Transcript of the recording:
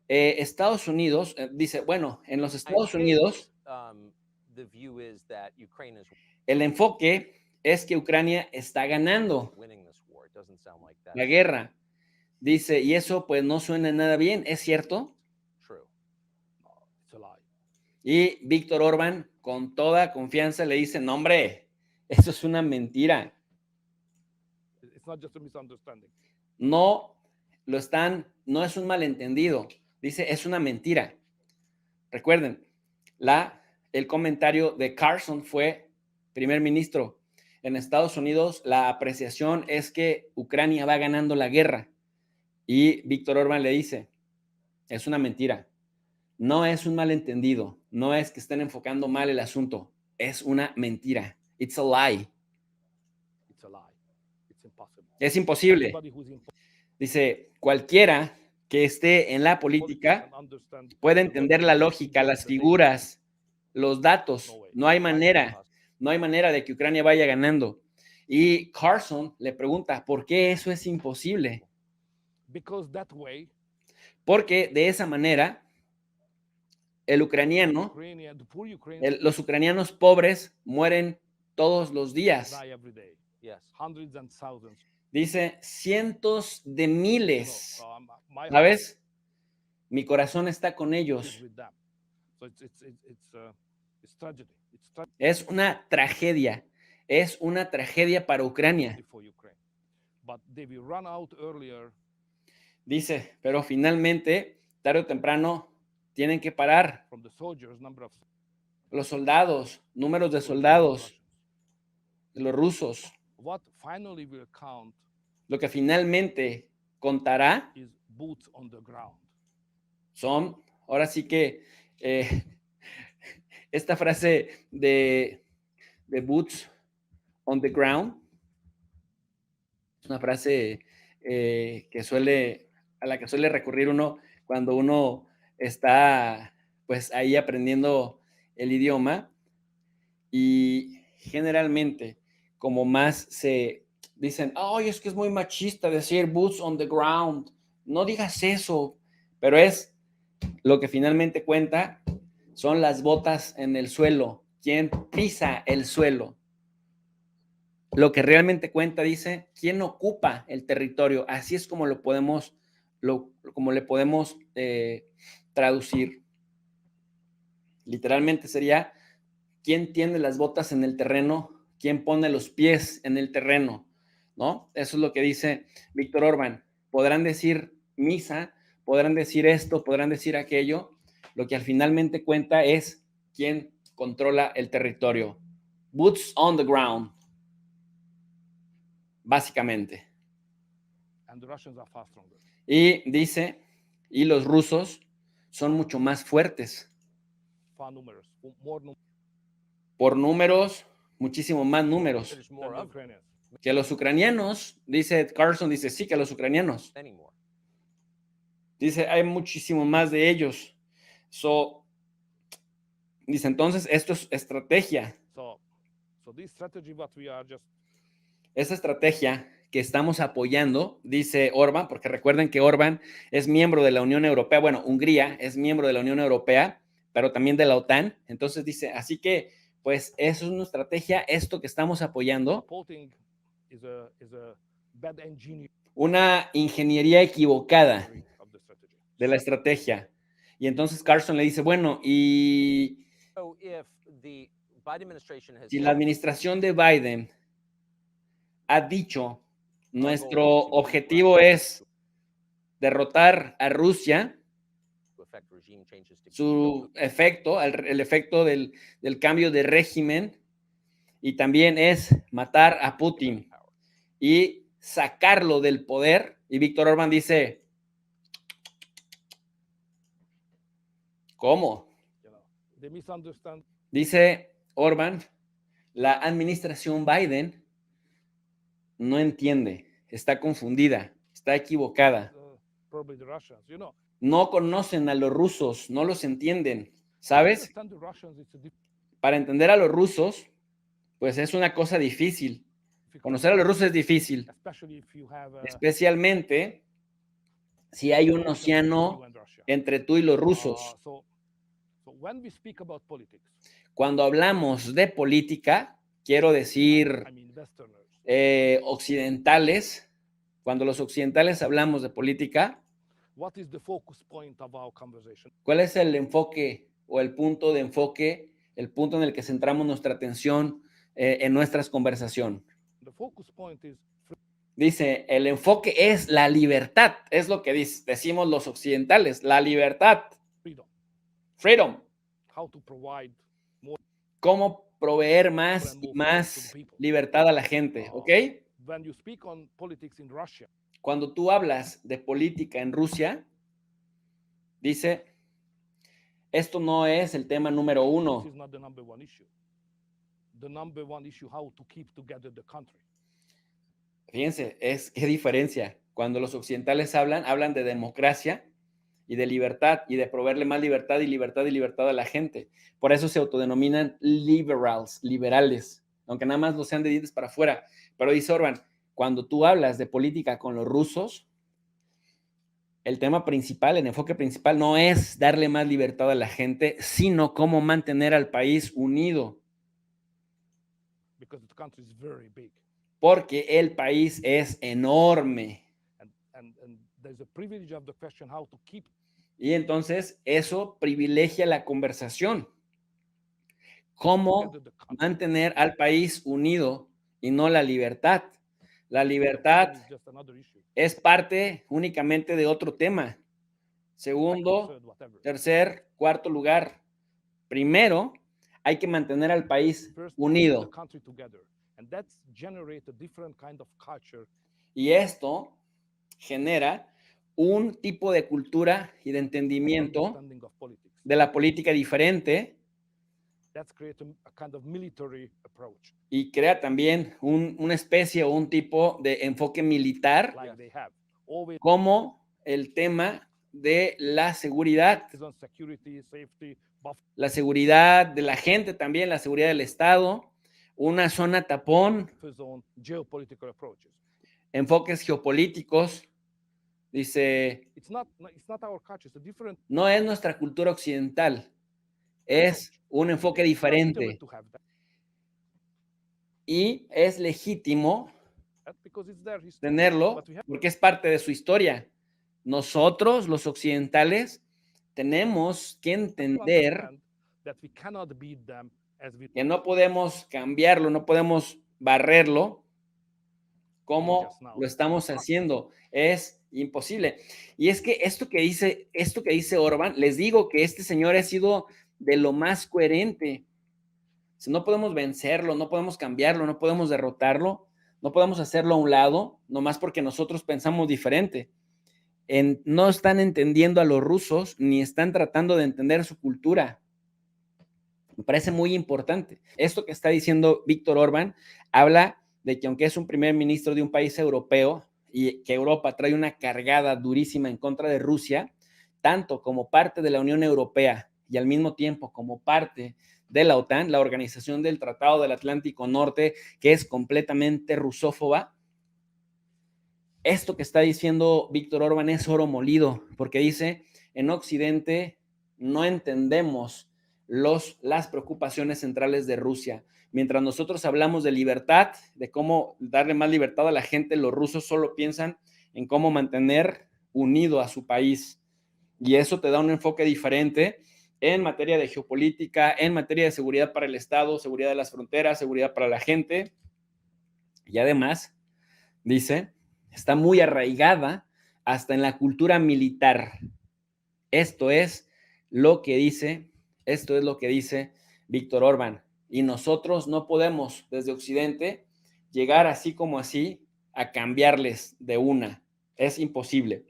Estados Unidos, dice, bueno, en los I Estados think Unidos, the view is that Ukraine is el enfoque es que Ucrania está ganando winning this war. It doesn't sound like la that's guerra. Dice, y eso pues no suena nada bien, ¿es cierto? true. No, it's a lie. Y Víctor Orbán, con toda confianza, le dice, no, hombre, eso es una mentira. It's not just a misunderstanding. No no es un malentendido. Dice, es una mentira. Recuerden, el comentario de Carson fue primer ministro. En Estados Unidos, la apreciación es que Ucrania va ganando la guerra. Y Víctor Orbán le dice, es una mentira. No es un malentendido. No es que estén enfocando mal el asunto. Es una mentira. It's a lie. It's a lie. It's impossible. Es imposible. Everybody who's in Dice, cualquiera que esté en la política puede entender la lógica, las figuras, los datos. No hay manera de que Ucrania vaya ganando. Y Carson le pregunta, ¿por qué eso es imposible? Because that way, Porque de esa manera, el ucraniano, the poor Ukrainians los ucranianos pobres mueren todos los días. die every day. Yes. Hundreds and thousands. Dice, cientos de miles. So, my heart ¿Sabes? Mi corazón está con is ellos. with them. So it's tragedy. It's tragedy Es una tragedia. Es una tragedia para Ucrania. for Ukraine. But they will run out earlier. Dice, pero finalmente, tarde o temprano, tienen que parar. From the soldiers, number of Los soldados, números de soldiers, soldados, Russians. de los rusos. What finally will count Lo que finalmente contará is boots on the ground. son, ahora sí que, esta frase de boots on the ground, es una frase a la que suele recurrir uno cuando uno está pues ahí aprendiendo el idioma, y generalmente como más se dicen, ay, es que es muy machista decir boots on the ground, no digas eso, pero es lo que finalmente cuenta, son las botas en el suelo, quién pisa el suelo. Lo que realmente cuenta, dice, quién ocupa el territorio. Así es como lo podemos, como le podemos traducir. Literalmente sería, quién tiene las botas en el terreno, quién pone los pies en el terreno, ¿no? Eso es lo que dice Víctor Orbán. Podrán decir misa, podrán decir esto, podrán decir aquello. Lo que al finalmente cuenta es quién controla el territorio. Boots on the ground. Básicamente. And the Russians are far stronger. Y dice, y los rusos son mucho más fuertes. Far numerous. More Por números, muchísimo más números. There's more than the of them. Ukrainians. Que los ucranianos, dice Carson, dice, sí, que los ucranianos. Many more. Dice, hay muchísimo más de ellos. Dice, entonces, esto es estrategia. So this strategy, what we are just Esa estrategia que estamos apoyando, dice Orbán, porque recuerden que Orbán es miembro de la Unión Europea, bueno, Hungría es miembro de la Unión Europea, pero también de la OTAN. Entonces dice, así que, pues, eso es una estrategia, esto que estamos apoyando, supporting is a bad engineer una ingeniería equivocada of the strategy. de la estrategia. Y entonces Carson le dice, bueno, y So if the Biden administration has si la administración de Biden ha dicho, nuestro objetivo es derrotar a Rusia, to effect regime changes to su efecto, el efecto del cambio de régimen, y también es matar a Putin power. y sacarlo del poder. Y Víctor Orbán dice, ¿cómo? You know, they misunderstand. Dice Orbán, la administración Biden no entiende, está confundida, está equivocada. Probably the Russians. You know, No conocen a los rusos, no los entienden, ¿sabes? understand the Russians. It's a Para entender a los rusos, pues es una cosa difícil. difficult, Conocer a los rusos es difícil, especially if you have especialmente si hay un ocean between océano you and Russia. entre tú y los rusos. So when we speak about politics, Cuando hablamos de política, quiero decir I mean Westerners, occidentales, cuando los occidentales hablamos de política, what is the focus point of our conversation? ¿cuál es el enfoque o el punto de enfoque, el punto en el que centramos nuestra atención en nuestras conversaciones? The focus point is Dice, el enfoque es la libertad, es lo que decimos los occidentales, la libertad, freedom, freedom, how to provide more cómo proveer más and y more freedom to más the people. libertad a la gente, ¿ok? When you speak on politics in Russia, Cuando tú hablas de política en Rusia, dice, esto no es el tema número this uno. is not the number one issue. The number one issue, how to keep together the country. Fíjense, qué diferencia. Cuando los occidentales hablan de democracia y de libertad y de proveerle más libertad y libertad y libertad a la gente. Por eso se autodenominan liberales, aunque nada más lo sean de dientes para afuera. Pero dice Orbán, cuando tú hablas de política con los rusos, el tema principal, el enfoque principal no es darle más libertad a la gente, sino cómo mantener al país unido. Because the country is very big. Porque el país es enorme. And there's a privilege of the question how to keep. Y entonces eso privilegia la conversación. Cómo mantener al país unido y no la libertad. La libertad es parte únicamente de otro tema. Segundo, tercer, cuarto lugar. Primero, hay que mantener al país unido. Y esto genera un tipo de cultura y de entendimiento de la política diferente. Y crea también una especie o un tipo de enfoque militar, como el tema de la seguridad de la gente también, la seguridad del Estado, una zona tapón, enfoques geopolíticos. Dice, no es nuestra cultura occidental, es un enfoque diferente. Y es legítimo tenerlo porque es parte de su historia. Nosotros, los occidentales, tenemos que entender que no podemos cambiarlo, no podemos barrerlo como lo estamos haciendo. Es imposible. Y es que esto que dice Orbán, les digo que este señor ha sido de lo más coherente. Si no podemos vencerlo, no podemos cambiarlo, no podemos derrotarlo, no podemos hacerlo a un lado, nomás porque nosotros pensamos diferente. No están entendiendo a los rusos ni están tratando de entender su cultura. Me parece muy importante. Esto que está diciendo Víctor Orbán habla de que aunque es un primer ministro de un país europeo y que Europa trae una cargada durísima en contra de Rusia, tanto como parte de la Unión Europea y al mismo tiempo como parte de la OTAN, la Organización del Tratado del Atlántico Norte, que es completamente rusófoba. Esto que está diciendo Víctor Orbán es oro molido, porque dice, en Occidente no entendemos las preocupaciones centrales de Rusia. Mientras nosotros hablamos de libertad, de cómo darle más libertad a la gente, los rusos solo piensan en cómo mantener unido a su país. Y eso te da un enfoque diferente en materia de geopolítica, en materia de seguridad para el Estado, seguridad de las fronteras, seguridad para la gente. Y además, dice, está muy arraigada hasta en la cultura militar. Esto es lo que dice Víctor Orbán. Y nosotros no podemos, desde Occidente, llegar así como así a cambiarles de una. Es imposible.